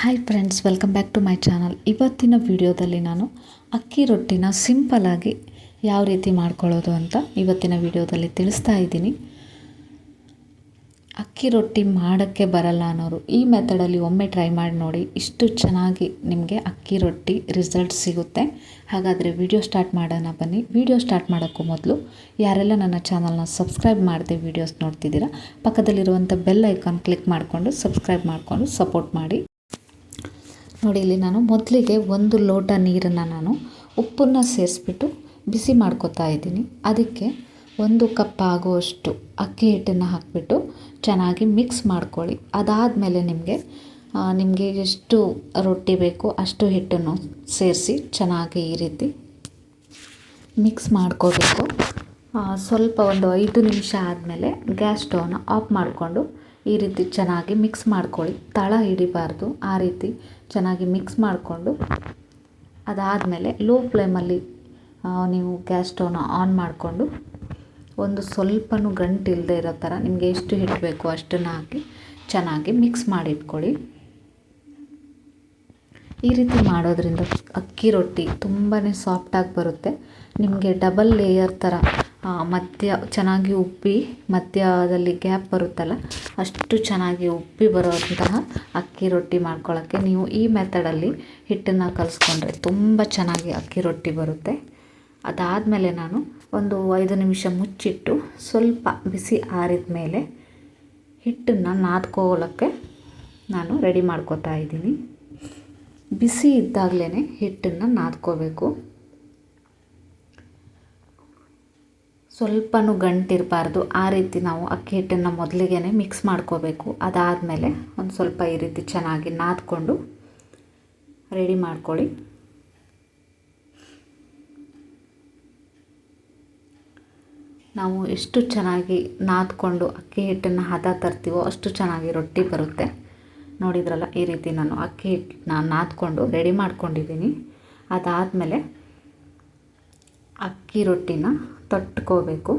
Hi friends, welcome back to my channel. ಇವತ್ತಿನ ವಿಡಿಯೋದಲ್ಲಿ ನಾನು ಅಕ್ಕಿ ರೊಟ್ಟಿನ ಸಿಂಪಲ್ಲಾಗಿ ಯಾವ ರೀತಿ ಮಾಡ್ಕೊಳ್ಳೋದು ಅಂತ ಇವತ್ತಿನ ವಿಡಿಯೋದಲ್ಲಿ ತಿಳಿಸ್ತಾ ಇದ್ದೀನಿ. ಅಕ್ಕಿ ರೊಟ್ಟಿ ಮಾಡೋಕ್ಕೆ ಬರಲ್ಲ ಅನ್ನೋರು ಈ ಮೆಥಡಲ್ಲಿ ಒಮ್ಮೆ ಟ್ರೈ ಮಾಡಿ ನೋಡಿ. ಇಷ್ಟು ಚೆನ್ನಾಗಿ ನಿಮಗೆ ಅಕ್ಕಿ ರೊಟ್ಟಿ ರಿಸಲ್ಟ್ ಸಿಗುತ್ತೆ. ಹಾಗಾದರೆ ವಿಡಿಯೋ ಸ್ಟಾರ್ಟ್ ಮಾಡೋಣ ಬನ್ನಿ. ವಿಡಿಯೋ ಸ್ಟಾರ್ಟ್ ಮಾಡೋಕ್ಕೂ ಮೊದಲು ಯಾರೆಲ್ಲ ನನ್ನ ಚಾನಲ್ನ ಸಬ್ಸ್ಕ್ರೈಬ್ ಮಾಡದೆ ವಿಡಿಯೋಸ್ ನೋಡ್ತಿದ್ದೀರಾ, ಪಕ್ಕದಲ್ಲಿರುವಂಥ ಬೆಲ್ ಐಕಾನ್ ಕ್ಲಿಕ್ ಮಾಡಿಕೊಂಡು ಸಬ್ಸ್ಕ್ರೈಬ್ ಮಾಡಿಕೊಂಡು ಸಪೋರ್ಟ್ ಮಾಡಿ. ನೋಡಿ, ಇಲ್ಲಿ ನಾನು ಮೊದಲಿಗೆ 1 ಲೋಟ ನೀರನ್ನು ನಾನು ಉಪ್ಪನ್ನು ಸೇರಿಸ್ಬಿಟ್ಟು ಬಿಸಿ ಮಾಡ್ಕೊತಾ ಇದ್ದೀನಿ. ಅದಕ್ಕೆ 1 ಕಪ್ ಆಗುವಷ್ಟು ಅಕ್ಕಿ ಹಿಟ್ಟನ್ನು ಹಾಕಿಬಿಟ್ಟು ಚೆನ್ನಾಗಿ ಮಿಕ್ಸ್ ಮಾಡ್ಕೊಳ್ಳಿ. ಅದಾದಮೇಲೆ ನಿಮಗೆ ಎಷ್ಟು ರೊಟ್ಟಿ ಬೇಕು ಅಷ್ಟು ಹಿಟ್ಟನ್ನು ಸೇರಿಸಿ ಚೆನ್ನಾಗಿ ಈ ರೀತಿ ಮಿಕ್ಸ್ ಮಾಡ್ಕೋಬೇಕು. ಸ್ವಲ್ಪ ಒಂದು 5 ನಿಮಿಷ ಆದಮೇಲೆ ಗ್ಯಾಸ್ ಸ್ಟವ್ನ ಆಫ್ ಮಾಡಿಕೊಂಡು ಈ ರೀತಿ ಚೆನ್ನಾಗಿ ಮಿಕ್ಸ್ ಮಾಡ್ಕೊಳ್ಳಿ. ತಳ ಹಿಡಿಬಾರ್ದು, ಆ ರೀತಿ ಚೆನ್ನಾಗಿ ಮಿಕ್ಸ್ ಮಾಡಿಕೊಂಡು ಅದಾದಮೇಲೆ ಲೋ ಫ್ಲೇಮಲ್ಲಿ ನೀವು ಗ್ಯಾಸ್ ಸ್ಟವ್ನ ಆನ್ ಮಾಡಿಕೊಂಡು ಒಂದು ಸ್ವಲ್ಪನೂ ಗಂಟು ಇಲ್ಲದೆ ಇರೋ ಥರ ನಿಮಗೆ ಎಷ್ಟು ಹಿಟ್ಟು ಬೇಕು ಅಷ್ಟನ್ನು ಹಾಕಿ ಚೆನ್ನಾಗಿ ಮಿಕ್ಸ್ ಮಾಡಿಟ್ಕೊಳ್ಳಿ. ಈ ರೀತಿ ಮಾಡೋದ್ರಿಂದ ಅಕ್ಕಿ ರೊಟ್ಟಿ ತುಂಬಾ ಸಾಫ್ಟಾಗಿ ಬರುತ್ತೆ. ನಿಮಗೆ ಡಬಲ್ ಲೇಯರ್ ಥರ ಮಧ್ಯ ಚೆನ್ನಾಗಿ ಉಬ್ಬಿ ಮಧ್ಯದಲ್ಲಿ ಗ್ಯಾಪ್ ಬರುತ್ತಲ್ಲ, ಅಷ್ಟು ಚೆನ್ನಾಗಿ ಉಬ್ಬಿ ಬರೋಂತಹ ಅಕ್ಕಿ ರೊಟ್ಟಿ ಮಾಡ್ಕೊಳ್ಳೋಕ್ಕೆ ನೀವು ಈ ಮೆಥಡಲ್ಲಿ ಹಿಟ್ಟನ್ನು ಕಲಿಸ್ಕೊಂಡ್ರೆ ತುಂಬ ಚೆನ್ನಾಗಿ ಅಕ್ಕಿ ರೊಟ್ಟಿ ಬರುತ್ತೆ. ಅದಾದಮೇಲೆ ನಾನು ಒಂದು 5 ನಿಮಿಷ ಮುಚ್ಚಿಟ್ಟು ಸ್ವಲ್ಪ ಬಿಸಿ ಆರಿದ ಮೇಲೆ ಹಿಟ್ಟನ್ನು ನಾದ್ಕೊಳ್ಳೋಕ್ಕೆ ನಾನು ರೆಡಿ ಮಾಡ್ಕೋತಾ ಇದ್ದೀನಿ. ಬಿಸಿ ಇದ್ದಾಗಲೇ ಹಿಟ್ಟನ್ನು ನಾದ್ಕೋಬೇಕು. ಸ್ವಲ್ಪನೂ ಗಂಟಿರಬಾರ್ದು, ಆ ರೀತಿ ನಾವು ಅಕ್ಕಿ ಹಿಟ್ಟನ್ನು ಮೊದಲಿಗೆ ಮಿಕ್ಸ್ ಮಾಡ್ಕೋಬೇಕು. ಅದಾದಮೇಲೆ ಒಂದು ಸ್ವಲ್ಪ ಈ ರೀತಿ ಚೆನ್ನಾಗಿ ನಾದ್ಕೊಂಡು ರೆಡಿ ಮಾಡ್ಕೊಳ್ಳಿ. ನಾವು ಎಷ್ಟು ಚೆನ್ನಾಗಿ ನಾದ್ಕೊಂಡು ಅಕ್ಕಿ ಹಿಟ್ಟನ್ನು ಹದ ತರ್ತೀವೋ ಅಷ್ಟು ಚೆನ್ನಾಗಿ ರೊಟ್ಟಿ ಬರುತ್ತೆ. ನೋಡಿದ್ರಲ್ಲ, ಈ ರೀತಿ ನಾನು ಅಕ್ಕಿ ಹಿಟ್ಟನ್ನ ನಾದ್ಕೊಂಡು ರೆಡಿ ಮಾಡ್ಕೊಂಡಿದ್ದೀನಿ. ಅದಾದಮೇಲೆ ಅಕ್ಕಿ ರೊಟ್ಟಿನ ತಟ್ಕೋಬೇಕು.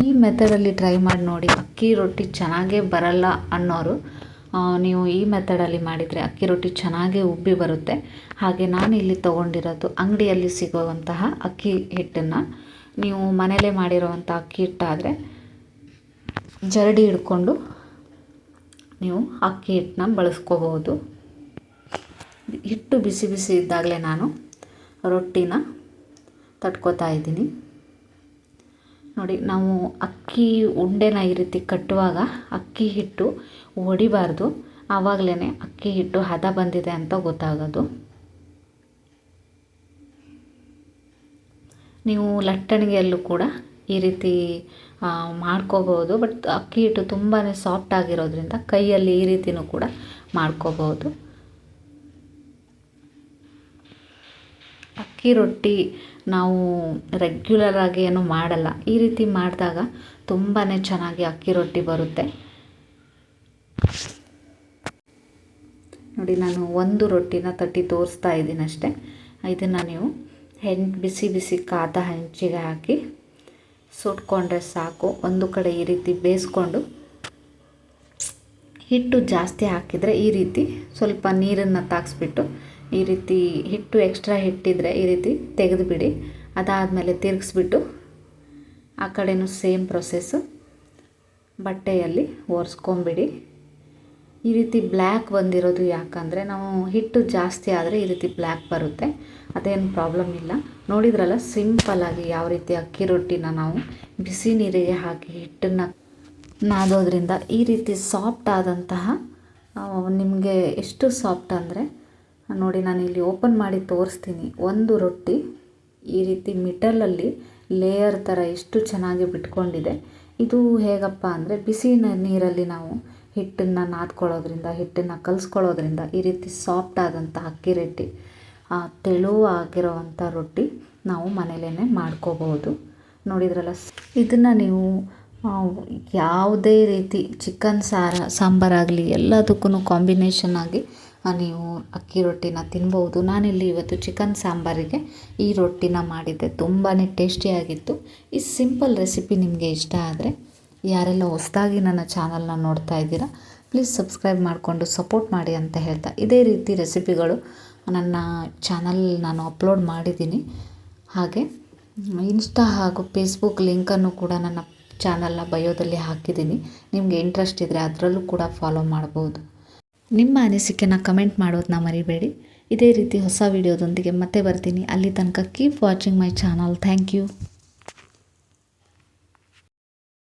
ಈ ಮೆಥಡಲ್ಲಿ ಟ್ರೈ ಮಾಡಿ ನೋಡಿ. ಅಕ್ಕಿ ರೊಟ್ಟಿ ಚೆನ್ನಾಗೇ ಬರಲ್ಲ ಅನ್ನೋರು ನೀವು ಈ ಮೆಥಡಲ್ಲಿ ಮಾಡಿದರೆ ಅಕ್ಕಿ ರೊಟ್ಟಿ ಚೆನ್ನಾಗೇ ಉಬ್ಬಿ ಬರುತ್ತೆ. ಹಾಗೆ ನಾನು ಇಲ್ಲಿ ತೊಗೊಂಡಿರೋದು ಅಂಗಡಿಯಲ್ಲಿ ಸಿಗುವಂತಹ ಅಕ್ಕಿ ಹಿಟ್ಟನ್ನು. ನೀವು ಮನೇಲೇ ಮಾಡಿರೋವಂಥ ಅಕ್ಕಿ ಹಿಟ್ಟಾದರೆ ಜರಡಿ ಹಿಡ್ಕೊಂಡು ನೀವು ಅಕ್ಕಿ ಹಿಟ್ಟನ್ನ ಬಳಸ್ಕೋಬೋದು. ಹಿಟ್ಟು ಬಿಸಿ ಬಿಸಿ ಇದ್ದಾಗಲೇ ನಾನು ರೊಟ್ಟಿನ ತಟ್ಕೋತಾ ಇದ್ದೀನಿ. ನೋಡಿ, ನಾವು ಅಕ್ಕಿ ಉಂಡೆನ ಈ ರೀತಿ ಕಟ್ಟುವಾಗ ಅಕ್ಕಿ ಹಿಟ್ಟು ಒಡಿಬಾರ್ದು. ಆವಾಗಲೇ ಅಕ್ಕಿ ಹಿಟ್ಟು ಹದ ಬಂದಿದೆ ಅಂತ ಗೊತ್ತಾಗೋದು. ನೀವು ಲಟ್ಟಣಿಗೆಯಲ್ಲೂ ಕೂಡ ಈ ರೀತಿ ಮಾಡ್ಕೋಬೋದು. ಬಟ್ ಅಕ್ಕಿ ಹಿಟ್ಟು ತುಂಬಾ ಸಾಫ್ಟ್ ಆಗಿರೋದ್ರಿಂದ ಕೈಯಲ್ಲಿ ಈ ರೀತಿಯೂ ಕೂಡ ಮಾಡ್ಕೋಬೋದು. ಅಕ್ಕಿ ರೊಟ್ಟಿ ನಾವು ರೆಗ್ಯುಲರಾಗಿ ಏನು ಮಾಡಲ್ಲ. ಈ ರೀತಿ ಮಾಡಿದಾಗ ತುಂಬಾ ಚೆನ್ನಾಗಿ ಅಕ್ಕಿ ರೊಟ್ಟಿ ಬರುತ್ತೆ. ನೋಡಿ, ನಾನು ಒಂದು ರೊಟ್ಟಿನ ತಟ್ಟಿ ತೋರಿಸ್ತಾ ಇದ್ದೀನಿ ಅಷ್ಟೇ. ಇದನ್ನು ನೀವು ಬಿಸಿ ಬಿಸಿ ಕಾದ ಹೆಂಚಿಗೆ ಹಾಕಿ ಸುಟ್ಕೊಂಡ್ರೆ ಸಾಕು. ಒಂದು ಕಡೆ ಈ ರೀತಿ ಬೇಯಿಸ್ಕೊಂಡು, ಹಿಟ್ಟು ಜಾಸ್ತಿ ಹಾಕಿದರೆ ಈ ರೀತಿ ಸ್ವಲ್ಪ ನೀರನ್ನು ತಾಗಿಸ್ಬಿಟ್ಟು ಈ ರೀತಿ ಹಿಟ್ಟು ಎಕ್ಸ್ಟ್ರಾ ಹಿಟ್ಟಿದ್ರೆ ಈ ರೀತಿ ತೆಗೆದುಬಿಡಿ. ಅದಾದಮೇಲೆ ತಿರುಗಿಸ್ಬಿಟ್ಟು ಆ ಕಡೆನೂ ಸೇಮ್ ಪ್ರೊಸೆಸ್ಸು ಬಟ್ಟೆಯಲ್ಲಿ ಒರೆಸ್ಕೊಂಬಿಡಿ. ಈ ರೀತಿ ಬ್ಲ್ಯಾಕ್ ಬಂದಿರೋದು ಯಾಕಂದರೆ ನಾವು ಹಿಟ್ಟು ಜಾಸ್ತಿ ಆದರೆ ಈ ರೀತಿ ಬ್ಲ್ಯಾಕ್ ಬರುತ್ತೆ. ಅದೇನು ಪ್ರಾಬ್ಲಮ್ ಇಲ್ಲ. ನೋಡಿದ್ರಲ್ಲ, ಸಿಂಪಲ್ಲಾಗಿ ಯಾವ ರೀತಿ ಅಕ್ಕಿ ರೊಟ್ಟಿನ ನಾವು ಬಿಸಿ ನೀರಿಗೆ ಹಾಕಿ ಹಿಟ್ಟನ್ನು ನಾದೋದ್ರಿಂದ ಈ ರೀತಿ ಸಾಫ್ಟ್ ಆದಂತಹ ನಿಮಗೆ ಎಷ್ಟು ಸಾಫ್ಟ್ ಅಂದರೆ ನೋಡಿ, ನಾನು ಇಲ್ಲಿ ಓಪನ್ ಮಾಡಿ ತೋರಿಸ್ತೀನಿ. ಒಂದು ರೊಟ್ಟಿ ಈ ರೀತಿ ಮಿಡಲಲ್ಲಿ ಲೇಯರ್ ಥರ ಎಷ್ಟು ಚೆನ್ನಾಗಿ ಬಿಟ್ಕೊಂಡಿದೆ. ಇದು ಹೇಗಪ್ಪ ಅಂದರೆ ಬಿಸಿ ನೀರಲ್ಲಿ ನಾವು ಹಿಟ್ಟನ್ನು ನಾದ್ಕೊಳ್ಳೋದ್ರಿಂದ, ಹಿಟ್ಟನ್ನು ಕಲಿಸ್ಕೊಳ್ಳೋದ್ರಿಂದ ಈ ರೀತಿ ಸಾಫ್ಟ್ ಆದಂಥ ಅಕ್ಕಿ ರೊಟ್ಟಿ, ತೆಳುವಾಗಿರೋವಂಥ ರೊಟ್ಟಿ ನಾವು ಮನೇಲೇ ಮಾಡ್ಕೋಬೋದು. ನೋಡಿದ್ರಲ್ಲ, ಇದನ್ನು ನೀವು ಯಾವುದೇ ರೀತಿ ಚಿಕನ್ ಸಾಂಬಾರಾಗಲಿ ಎಲ್ಲದಕ್ಕೂ ಕಾಂಬಿನೇಷನ್ ಆಗಿ ನೀವು ಅಕ್ಕಿ ರೊಟ್ಟಿನ ತಿನ್ಬೋದು. ನಾನಿಲ್ಲಿ ಇವತ್ತು ಚಿಕನ್ ಸಾಂಬಾರಿಗೆ ಈ ರೊಟ್ಟಿನ ಮಾಡಿದ್ದೆ. ತುಂಬಾ ಟೇಸ್ಟಿಯಾಗಿತ್ತು. ಈ ಸಿಂಪಲ್ ರೆಸಿಪಿ ನಿಮಗೆ ಇಷ್ಟ ಆದರೆ ಯಾರೆಲ್ಲ ಹೊಸದಾಗಿ ನನ್ನ ಚಾನಲ್ನ ನೋಡ್ತಾ ಇದ್ದೀರಾ ಪ್ಲೀಸ್ ಸಬ್ಸ್ಕ್ರೈಬ್ ಮಾಡಿಕೊಂಡು ಸಪೋರ್ಟ್ ಮಾಡಿ ಅಂತ ಹೇಳ್ತಾ, ಇದೇ ರೀತಿ ರೆಸಿಪಿಗಳು ನನ್ನ ಚಾನಲ್ ನಾನು ಅಪ್ಲೋಡ್ ಮಾಡಿದ್ದೀನಿ. ಹಾಗೆ ಇನ್ಸ್ಟಾ ಹಾಗೂ ಫೇಸ್ಬುಕ್ ಲಿಂಕನ್ನು ಕೂಡ ನನ್ನ ಚಾನಲ್ನ ಬಯೋದಲ್ಲಿ ಹಾಕಿದ್ದೀನಿ. ನಿಮಗೆ ಇಂಟ್ರೆಸ್ಟ್ ಇದ್ದರೆ ಅದರಲ್ಲೂ ಕೂಡ ಫಾಲೋ ಮಾಡ್ಬೋದು. ನಿಮ್ಮ ಅನಿಸಿಕೆನ ಕಮೆಂಟ್ ಮಾಡೋದನ್ನ ಮರಿಬೇಡಿ. ಇದೇ ರೀತಿ ಹೊಸ ವಿಡಿಯೋದೊಂದಿಗೆ ಮತ್ತೆ ಬರ್ತೀನಿ. ಅಲ್ಲಿ ತನಕ keep watching my channel. Thank you.